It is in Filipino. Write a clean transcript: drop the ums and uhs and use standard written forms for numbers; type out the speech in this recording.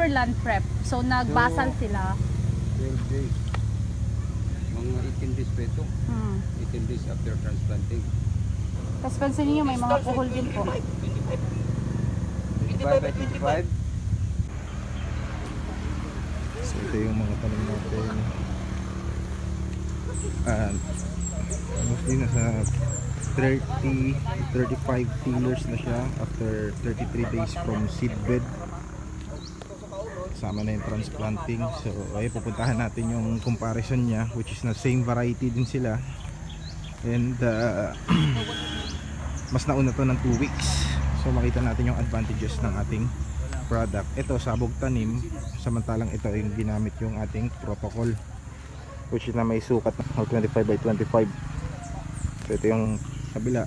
for land prep. So nagbasal sila. 12 days. Mga 18 days pa ito. 18 days after transplanting. Tapos pansin niyo may mga puhol din po. 25 by 25. So ito yung mga tanim natin. Mostly nasa 35 tillers na siya after 33 days from seedbed. Kasama na yung transplanting. So ay pupuntahan natin yung comparison niya, which is na same variety din sila. And mas nauna to ng 2 weeks. So makita natin yung advantages ng ating product. Ito sabog tanim, samantalang ito yung ginamit yung ating protocol, which is na may sukat na 25 by 25. So ito yung kabila.